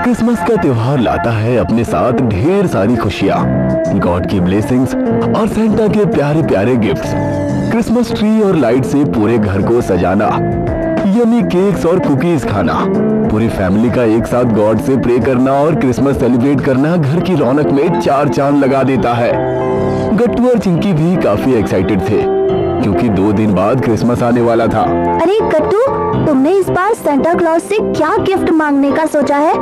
Christmas का त्योहार लाता है अपने साथ ढेर सारी खुशियाँ, गॉड की ब्लेसिंग्स और सेंटा के प्यारे प्यारे गिफ्ट्स। क्रिसमस ट्री और लाइट से पूरे घर को सजाना, यमी केक्स और कुकीज खाना, पूरी फैमिली का एक साथ गॉड से प्रे करना और क्रिसमस सेलिब्रेट करना घर की रौनक में चार चांद लगा देता है। गट्टू और चिंकी भी काफी एक्साइटेड थे क्योंकि 2 दिन बाद क्रिसमस आने वाला था। अरे गट्टू, तुमने इस बार सेंटा क्लॉज से क्या गिफ्ट मांगने का सोचा है?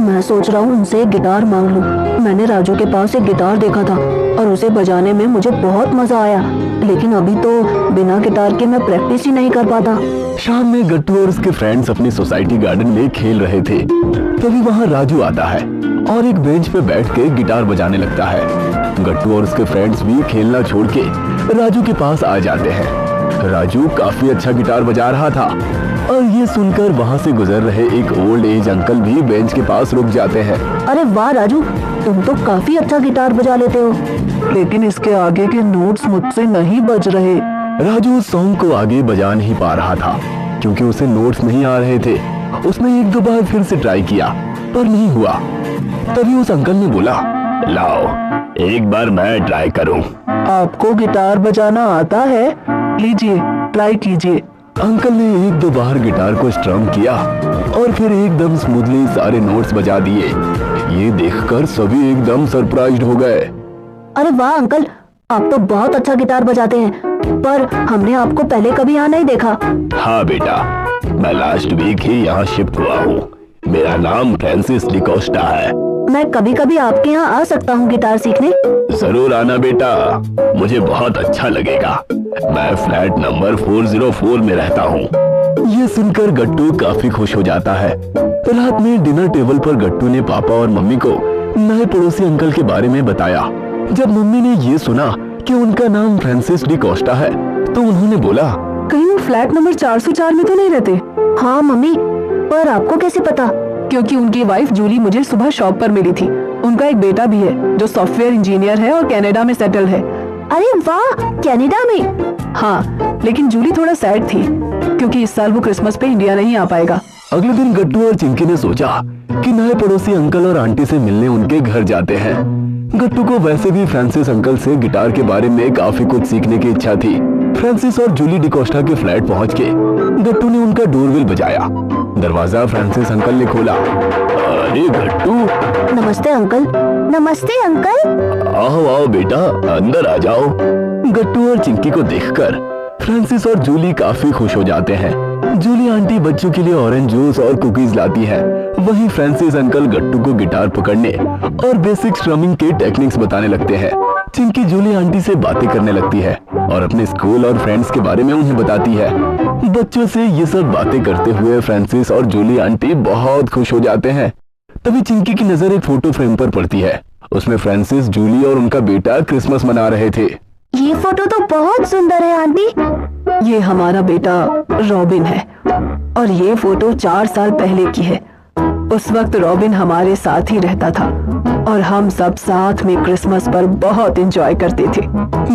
मैं सोच रहा हूँ उनसे गिटार मांग लूं। मैंने राजू के पास एक गिटार देखा था और उसे बजाने में मुझे बहुत मजा आया, लेकिन अभी तो बिना गिटार के मैं प्रैक्टिस ही नहीं कर पाता। शाम में गट्टू और उसके फ्रेंड्स अपनी सोसाइटी गार्डन में खेल रहे थे। तभी वहाँ राजू आता है और एक बेंच पे बैठ के गिटार बजाने लगता है। गट्टू और उसके फ्रेंड्स भी खेलना छोड़ के राजू के पास आ जाते हैं। राजू काफी अच्छा गिटार बजा रहा था और ये सुनकर वहाँ से गुजर रहे एक ओल्ड एज अंकल भी बेंच के पास रुक जाते हैं। अरे वाह राजू, तुम तो काफी अच्छा गिटार बजा लेते हो, लेकिन इसके आगे के नोट्स मुझसे नहीं बज रहे। राजू उस सॉन्ग को आगे बजा नहीं पा रहा था क्योंकि उसे नोट्स नहीं आ रहे थे। उसने 1-2 बार फिर से ट्राई किया पर नहीं हुआ। तभी उस अंकल ने बोला, लाओ एक बार मैं ट्राई करूं। आपको गिटार बजाना आता है? लीजिए ट्राई कीजिए। अंकल ने 1-2 बार गिटार को स्ट्रम किया और फिर एकदम स्मूथली सारे नोट्स बजा दिए। ये देखकर सभी एकदम सरप्राइज्ड हो गए। अरे वाह अंकल, आप तो बहुत अच्छा गिटार बजाते हैं, पर हमने आपको पहले कभी यहाँ नहीं देखा। हाँ बेटा, मैं लास्ट वीक ही यहाँ शिफ्ट हुआ हूँ। मेरा नाम फ्रांसिस डिकोस्टा है। मैं कभी कभी आपके यहाँ आ सकता हूँ गिटार सीखने? जरूर आना बेटा, मुझे बहुत अच्छा लगेगा। मैं फ्लैट नंबर 404 में रहता हूँ। ये सुनकर गट्टू काफी खुश हो जाता है। रात में डिनर टेबल पर गट्टू ने पापा और मम्मी को नए पड़ोसी अंकल के बारे में बताया। जब मम्मी ने ये सुना कि उनका नाम फ्रांसिस डिकोस्टा है तो उन्होंने बोला, कहीं वो फ्लैट नंबर 404 में तो नहीं रहते? हाँ मम्मी, पर आपको कैसे पता? क्योंकि उनकी वाइफ जूली मुझे सुबह शॉप पर मिली थी। उनका एक बेटा भी है जो सॉफ्टवेयर इंजीनियर है और कनाडा में सेटल है। अरे वाह, कनाडा में? हाँ, लेकिन जूली थोड़ा सैड थी क्योंकि इस साल वो क्रिसमस पे इंडिया नहीं आ पाएगा। अगले दिन गट्टू और चिंकी ने सोचा कि नए पड़ोसी अंकल और आंटी से मिलने उनके घर जाते हैं। गट्टू को वैसे भी फ्रांसिस अंकल से गिटार के बारे में काफी कुछ सीखने की इच्छा थी। फ्रांसिस और जूली डिकोस्टा के फ्लैट पहुंच के गट्टू ने उनका डोरबेल बजाया। दरवाजा फ्रांसिस अंकल ने खोला। अरे गट्टू। नमस्ते अंकल। नमस्ते अंकल। आओ आओ बेटा, अंदर आ जाओ। गट्टू और चिंकी को देखकर फ्रांसिस और जूली काफी खुश हो जाते हैं। जूली आंटी बच्चों के लिए ऑरेंज जूस और कुकीज लाती है। वहीं फ्रांसिस अंकल गट्टू को गिटार पकड़ने और बेसिक स्ट्रमिंग के टेक्निक्स बताने लगते हैं। चिंकी जूली आंटी से बातें करने लगती है और अपने स्कूल और फ्रेंड्स के बारे में उन्हें बताती है। बच्चों से ये सब बातें करते हुए फ्रांसिस और जूली आंटी बहुत खुश हो जाते हैं। तभी चिंकी की नजर एक फोटो फ्रेम पर पड़ती है। उसमें फ्रांसिस, जूली और उनका बेटा क्रिसमस मना रहे थे। ये फोटो तो बहुत सुंदर है आंटी। ये हमारा बेटा रॉबिन है और ये फोटो 4 साल पहले की है। उस वक्त रॉबिन हमारे साथ ही रहता था और हम सब साथ में क्रिसमस पर बहुत एंजॉय करते थे।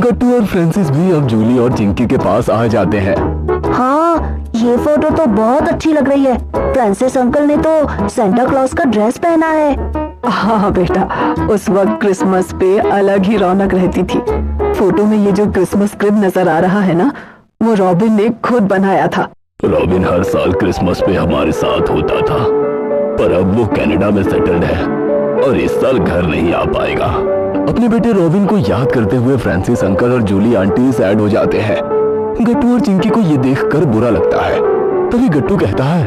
गट्टू और फ्रांसिस भी अब जूली और चिंकी के पास आ जाते हैं। हाँ, ये फोटो तो बहुत अच्छी लग रही है। फ्रांसिस अंकल ने तो सेंटा क्लॉज का ड्रेस पहना है। हाँ बेटा, उस वक्त क्रिसमस पे अलग ही रौनक रहती थी। फोटो में ये जो क्रिसमस क्रिब नजर आ रहा है ना, वो रॉबिन ने खुद बनाया था। रॉबिन हर साल क्रिसमस पे हमारे साथ होता था, पर अब वो कनाडा में सेटल्ड है और इस साल घर नहीं आ पाएगा। अपने बेटे रॉबिन को याद करते हुए फ्रांसिस अंकल और जूली आंटी सैड हो जाते हैं। गट्टू और चिंकी को ये देखकर बुरा लगता है। तभी गट्टू कहता है,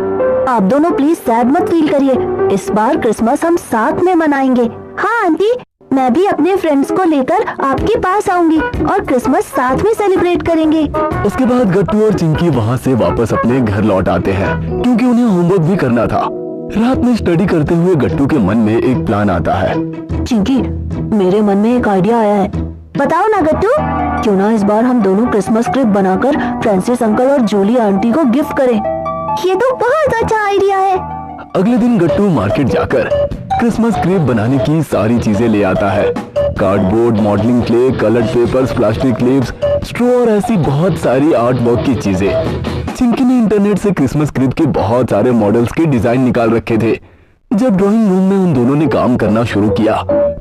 आप दोनों प्लीज सैड मत फील करिए। इस बार क्रिसमस हम साथ में मनाएंगे। हाँ आंटी, मैं भी अपने फ्रेंड्स को लेकर आपके पास आऊंगी और क्रिसमस साथ में सेलिब्रेट करेंगे। उसके बाद गट्टू और चिंकी वहाँ से वापस अपने घर लौट आते हैं क्योंकि उन्हें होमवर्क भी करना था। रात में स्टडी करते हुए गट्टू के मन में एक प्लान आता है। चिंकी, मेरे मन में एक आइडिया आया है। बताओ ना गट्टू। क्यों ना इस बार हम दोनों क्रिसमस क्रिब बनाकर फ्रांसिस अंकल और जूली आंटी को गिफ्ट करें। ये तो बहुत अच्छा आइडिया है। अगले दिन गट्टू मार्केट जाकर क्रिसमस क्रेप बनाने की सारी चीजें ले आता है। Cardboard, modelling clay, coloured papers, plastic leaves, straw और ऐसी बहुत सारी आर्ट वर्क की चीजें। चिंकी ने इंटरनेट से क्रिसमस क्रेप के बहुत सारे मॉडल्स के डिजाइन निकाल रखे थे। जब ड्राइंग रूम में उन दोनों ने काम करना शुरू किया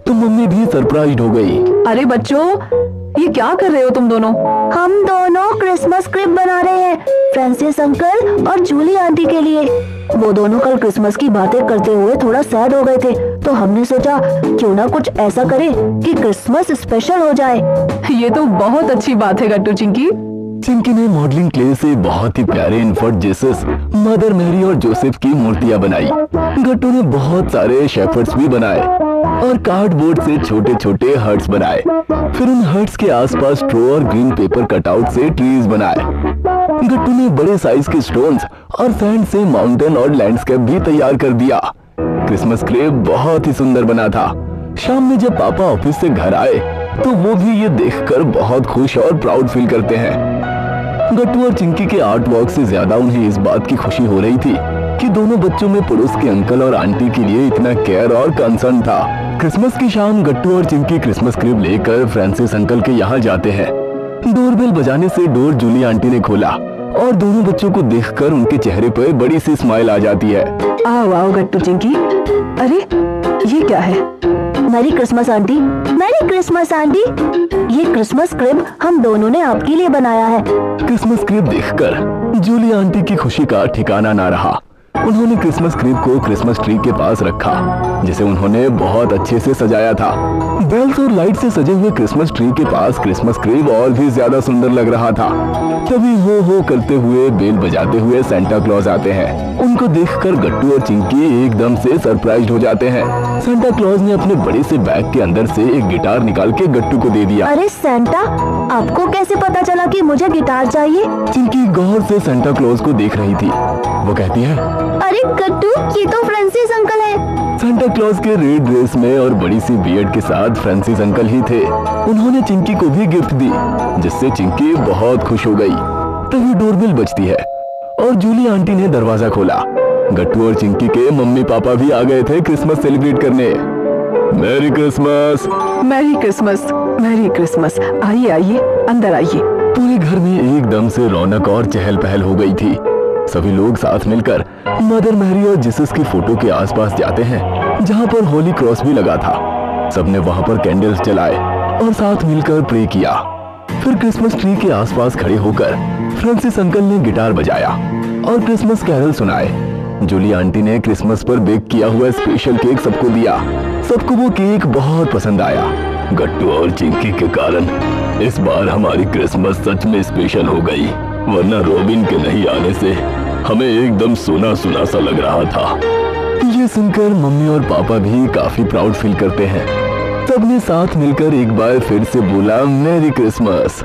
तो मम्मी भी सरप्राइज्ड हो गई। अरे बच्चों, ये क्या कर रहे हो तुम दोनों? हम दोनों क्रिसमस क्रिब बना रहे हैं फ्रांसिस अंकल और जूली आंटी के लिए। वो दोनों कल क्रिसमस की बातें करते हुए थोड़ा सैड हो गए थे, तो हमने सोचा क्यों ना कुछ ऐसा करें कि क्रिसमस स्पेशल हो जाए। ये तो बहुत अच्छी बात है गट्टू चिंकी। चिंकी ने मॉडलिंग क्ले से बहुत ही प्यारे इन्फर्ट जीसस, मदर मैरी और जोसेफ की मूर्तियां बनाई। गट्टू ने बहुत सारे शेफर्ड्स भी बनाए और कार्डबोर्ड से छोटे छोटे हर्ट्स बनाए। फिर उन हर्ट्स के आसपास स्ट्रॉ और ग्रीन पेपर कटआउट से ट्रीज बनाए। गट्टू ने बड़े साइज के स्टोन्स और सैंड से माउंटेन और लैंडस्केप भी तैयार कर दिया। क्रिसमस क्रेब बहुत ही सुंदर बना था। शाम में जब पापा ऑफिस से घर आए तो वो भी ये देखकर बहुत खुश और प्राउड फील करते हैं। गट्टू और चिंकी के आर्ट वर्क से ज्यादा उन्हें इस बात की खुशी हो रही थी कि दोनों बच्चों में पड़ोस के अंकल और आंटी के लिए इतना केयर और कंसर्न था। क्रिसमस की शाम गट्टू और चिंकी क्रिसमस क्रिब लेकर फ्रांसिस अंकल के यहाँ जाते हैं। डोरबेल बजाने से डोर जूली आंटी ने खोला और दोनों बच्चों को देखकर उनके चेहरे पर बड़ी सी स्माइल आ जाती है। आओ आओ गट्टू चिंकी। अरे ये क्या है? Merry Christmas aunty. Merry Christmas aunty. ये क्रिसमस क्रिब हम दोनों ने आपके लिए बनाया है। क्रिसमस क्रिब देखकर जूली आंटी की खुशी का ठिकाना ना रहा। उन्होंने क्रिसमस क्रिब को क्रिसमस ट्री के पास रखा, जिसे उन्होंने बहुत अच्छे से सजाया था। बेल्स और लाइट से सजे हुए क्रिसमस ट्री के पास क्रिसमस क्रिब और भी ज्यादा सुंदर लग रहा था। तभी हो करते हुए बेल बजाते हुए सेंटा क्लॉज आते हैं। उनको देखकर गट्टू और चिंकी एकदम से सरप्राइज्ड हो जाते हैं। सेंटा क्लॉज ने अपने बड़े से बैग के अंदर से एक गिटार निकाल के गट्टू को दे दिया। अरे सेंटा, आपको कैसे पता चला कि मुझे गिटार चाहिए? चिंकी गौर से सेंटा क्लॉज को देख रही थी। वो कहती है, अरे गट्टू, ये तो फ्रांसिस अंकल है। सेंटा क्लॉज के रेड ड्रेस में और बड़ी सी बियर्ड के साथ फ्रांसिस अंकल ही थे। उन्होंने चिंकी को भी गिफ्ट दी, जिससे चिंकी बहुत खुश हो गई। तभी डोरबेल बजती है और जूली आंटी ने दरवाजा खोला। गट्टू और चिंकी के मम्मी पापा भी आ गए थे क्रिसमस सेलिब्रेट करने। Merry Christmas. Merry Christmas. Merry Christmas. आइए आइए, अंदर आइए। पूरे घर में एकदम से रौनक और चहल पहल हो गई थी। सभी लोग साथ मिलकर मदर मैरी और जीसस की फोटो के आसपास जाते हैं, जहां पर होली क्रॉस भी लगा था। सबने वहां पर कैंडल्स जलाए और साथ मिलकर प्रे किया। फिर क्रिसमस ट्री के आसपास खड़े होकर फ्रांसिस अंकल ने गिटार बजाया और क्रिसमस कैरल सुनाए। जूली आंटी ने क्रिसमस पर बेक किया हुआ स्पेशल केक सबको दिया। सबको वो केक बहुत पसंद आया। गट्टू और चिंकी के कारण इस बार हमारी क्रिसमस सच में स्पेशल हो गई, वरना रॉबिन के नहीं आने से हमें एकदम सुना सुना सा लग रहा था। ये सुनकर मम्मी और पापा भी काफी प्राउड फील करते हैं। सबने साथ मिलकर एक बार फिर से बोला मैरी क्रिसमस।